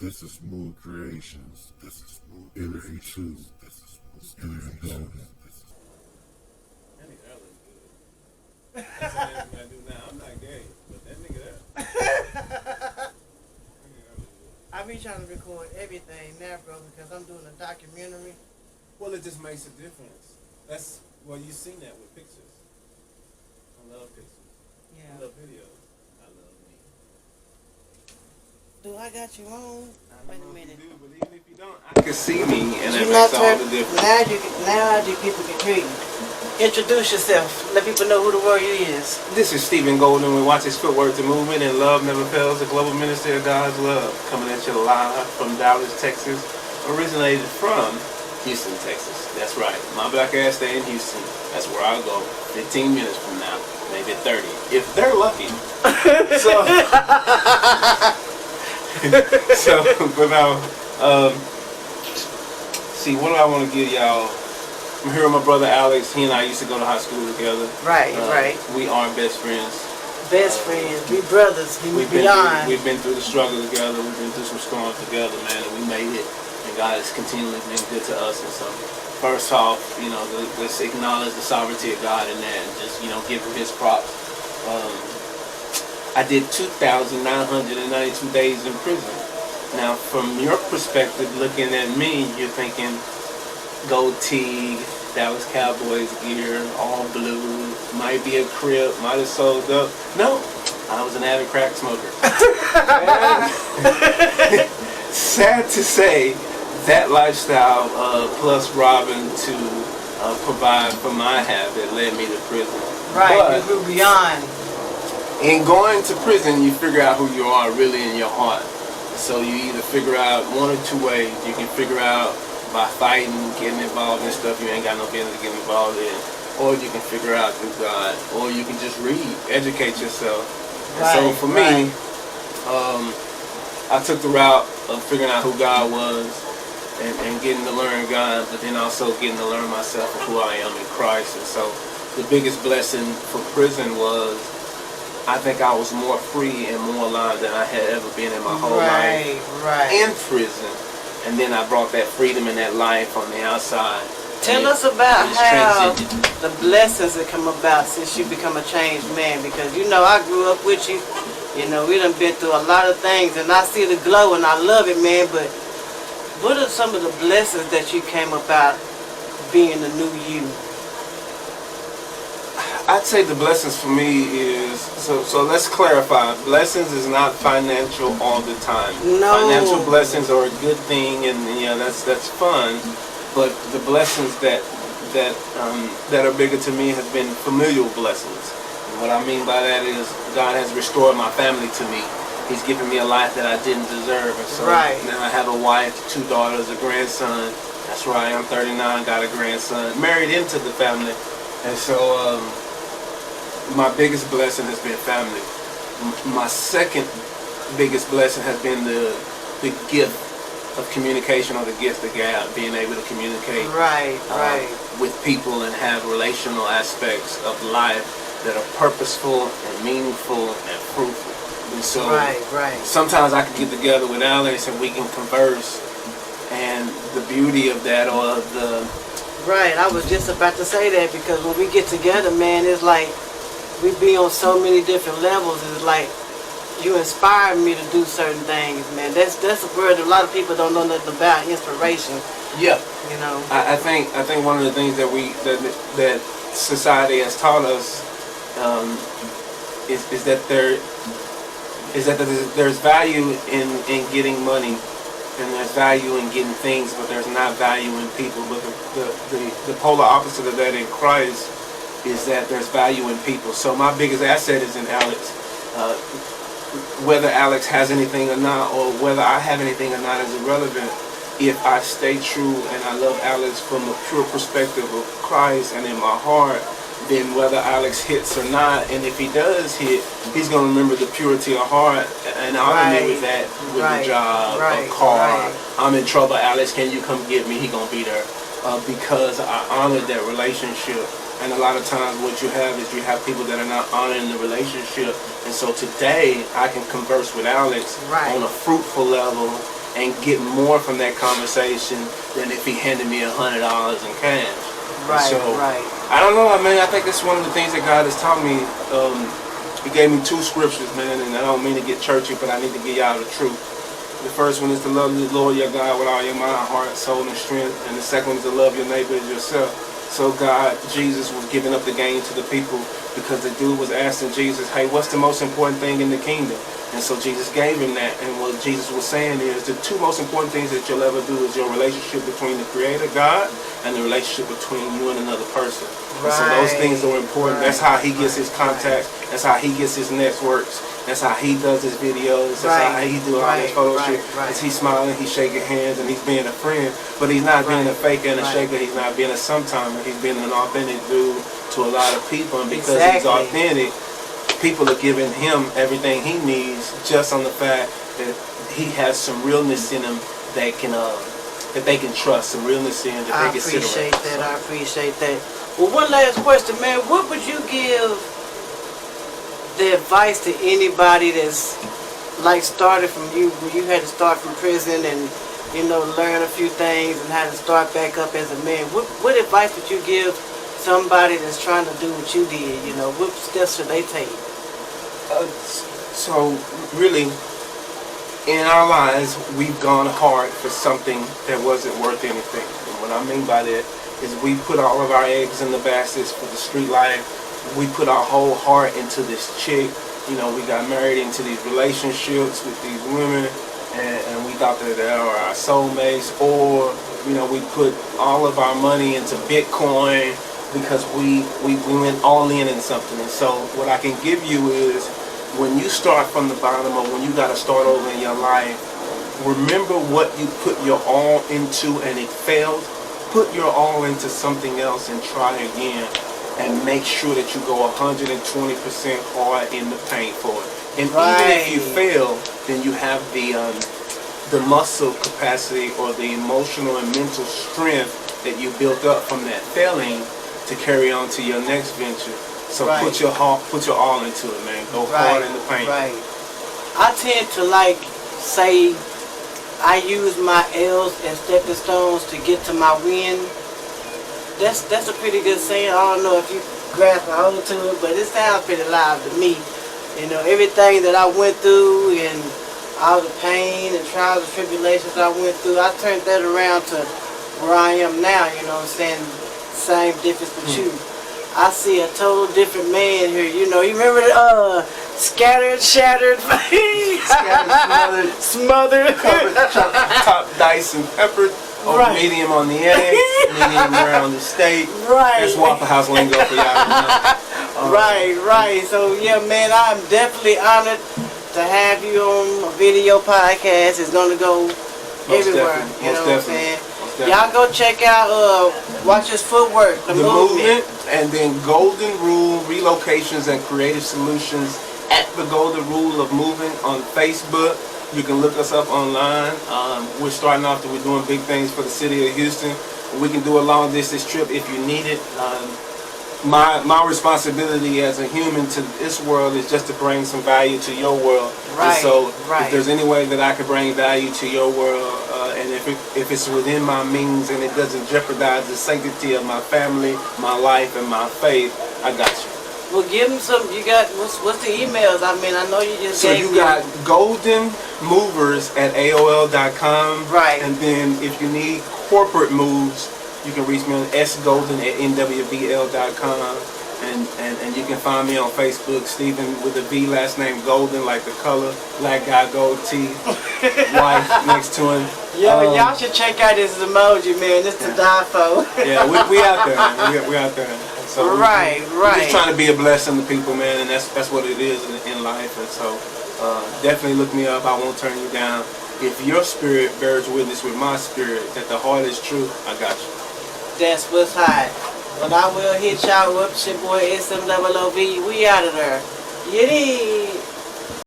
This is Smooth Creations. This is Smooth Energy 2. This is Smooth Energy Golden. That nigga that looks good. That's what I do now. I'm not gay, but that nigga that. I be trying to record everything now, bro, because I'm doing a documentary. Well, it just makes a difference. You seen that with pictures. I love pictures. Yeah. I love videos. I love me. Do I got you on? Wait a minute. You do, but even if you don't, I can see me, and that You not makes all the difference. now people can hear you. Introduce yourself. Let people know who the warrior is. This is Stephen Golden. We watch his footwork to movement, and love never fails. The global minister of God's love, coming at you live from Dallas, Texas. Originated from Houston, Texas. That's right. My black ass stay in Houston. That's where I'll go 15 minutes from now, maybe 30, if they're lucky. But now, see, what do I want to give y'all? I'm here with my brother Alex. He and I used to go to high school together. Right. We are best friends. Best friends. We brothers. We've been through the struggle together. We've been through some storms together, man, and we made it. And God has continually been good to us. And so, first off, let's acknowledge the sovereignty of God in that, and just give him his props. I did 2,992 days in prison. Now, from your perspective, looking at me, you're thinking gold tee, Dallas Cowboys gear, all blue, might be a Crip, might have sold up. No, I was an avid crack smoker. Sad to say, that lifestyle, plus robbing to provide for my habit, led me to prison. Right, but you grew beyond. in going to prison, you figure out who you are really in your heart. So you either figure out one or two ways. You can figure out by fighting, getting involved in stuff you ain't got no business getting involved in. Or you can figure out through God. Or you can just read, educate yourself. Right, so for me, I took the route of figuring out who God was and getting to learn God, but then also getting to learn myself of who I am in Christ. And so the biggest blessing for prison was I think I was more free and more alive than I had ever been in my whole life in prison. And then I brought that freedom and that life on the outside. Tell us about how the blessings that come about since you become a changed man. Because I grew up with you. We done been through a lot of things, and I see the glow and I love it, man. But what are some of the blessings that you came about being the new you? I'd say the blessings for me is, so let's clarify, blessings is not financial all the time. No. Financial blessings are a good thing, and that's fun, but the blessings that are bigger to me have been familial blessings. And what I mean by that is God has restored my family to me. He's given me a life that I didn't deserve, and so now I have a wife, 2 daughters, a grandson. That's right, I'm 39, got a grandson, married into the family, and so my biggest blessing has been family. My second biggest blessing has been the gift of communication, or the gift of God, being able to communicate with people and have relational aspects of life that are purposeful and meaningful and fruitful. And so sometimes I can get together with Alex and we can converse, and the beauty of that, or the... Right, I was just about to say that, because when we get together, man, it's like we be on so many different levels. It's like you inspire me to do certain things, man. That's a word a lot of people don't know nothing about, inspiration. Yeah. I think one of the things that society has taught us is that there's value in getting money, and there's value in getting things, but there's not value in people. But the polar opposite of that in Christ is that there's value in people. So my biggest asset is in Alex. Whether Alex has anything or not, or whether I have anything or not, is irrelevant. If I stay true and I love Alex from a pure perspective of Christ and in my heart, then whether Alex hits or not, and if he does hit, he's going to remember the purity of heart and honor me with that, with a job, a car. I'm in trouble, Alex, can you come get me? He going to be there. Because I honored that relationship. And a lot of times what you have is you have people that are not honoring the relationship. And so today I can converse with Alex on a fruitful level and get more from that conversation than if he handed me $100 in cash. Right, so, right. I don't know, man. I think that's one of the things that God has taught me. He gave me 2 scriptures, man, and I don't mean to get churchy, but I need to give y'all the truth. The first one is to love the Lord your God with all your mind, heart, soul, and strength. And the second one is to love your neighbor as yourself. So Jesus was giving up the game to the people because the dude was asking Jesus, hey, what's the most important thing in the kingdom? And so Jesus gave him that. And what Jesus was saying is the 2 most important things that you'll ever do is your relationship between the Creator, God, and the relationship between you and another person. Right. And so those things are important. Right. That's how he gets his contacts. Right. That's how he gets his networks. That's how he does his videos. That's how he do all his photo shit. Right. He's smiling, he's shaking hands, and he's being a friend. But he's not being a faker and a shaker. He's not being a sometimer. He's being an authentic dude to a lot of people. And because he's authentic, people are giving him everything he needs just on the fact that he has some realness in him that can that they can trust, some realness in that they can sit around. I appreciate that. Well, one last question, man. What would you give the advice to anybody that's like started from you, when you had to start from prison and, you know, learn a few things and how to start back up as a man? What advice would you give somebody that's trying to do what you did? You know, what steps should they take? So really, in our lives, we've gone hard for something that wasn't worth anything. And what I mean by that is we put all of our eggs in the baskets for the street life. We put our whole heart into this chick. You know, we got married into these relationships with these women, and we thought that they were our soulmates. Or, you know, we put all of our money into Bitcoin because we went all in something. And so what I can give you is, when you start from the bottom, or when you got to start over in your life, remember what you put your all into and it failed. Put your all into something else and try again, and make sure that you go 120% hard in the paint for it. And even if you fail, then you have the muscle capacity or the emotional and mental strength that you built up from that failing to carry on to your next venture. So put your all into it, man. Go hard in the paint. Right. I tend to say I use my L's as stepping stones to get to my win. That's a pretty good saying. I don't know if you grasp a hold to it, but it sounds pretty live to me. You know, everything that I went through and all the pain and trials and tribulations I went through, I turned that around to where I am now. You know what I'm saying? Same difference with you. I see a total different man here. You know, you remember the scattered, shattered, smothered, top diced and peppered, medium on the eggs, medium rare on the steak. That's Waffle House lingo for y'all. Right. So yeah, man, I'm definitely honored to have you on a video podcast. It's gonna go everywhere. You know what I'm saying? Y'all go check out, watch his footwork, the movement. And then Golden Rule Relocations and Creative Solutions at the Golden Rule of Moving on Facebook. You can look us up online. We're starting off we're doing big things for the city of Houston. We can do a long distance trip if you need it. My responsibility as a human to this world is just to bring some value to your world. And so if there's any way that I could bring value to your world, and if it's within my means and it doesn't jeopardize the sanctity of my family, my life, and my faith, I got you. Well, give them some. You got what's the emails? I mean, I know you just gave me. So you got goldenmovers@aol.com. Right. And then if you need corporate moves, you can reach me on sgolden@nwbl.com. And you can find me on Facebook, Stephen with a V, last name Golden, like the color, black guy, gold teeth, wife next to him. Yo, y'all should check out this emoji, man. This is die for. Yeah, we out there, man. We out there. So we're just trying to be a blessing to people, man, and that's what it is in life. And so definitely look me up. I won't turn you down. If your spirit bears witness with my spirit that the heart is true, I got you. That's what's hot. But I will hit y'all up. It's your boy SM00V. We out of there. Yiddy.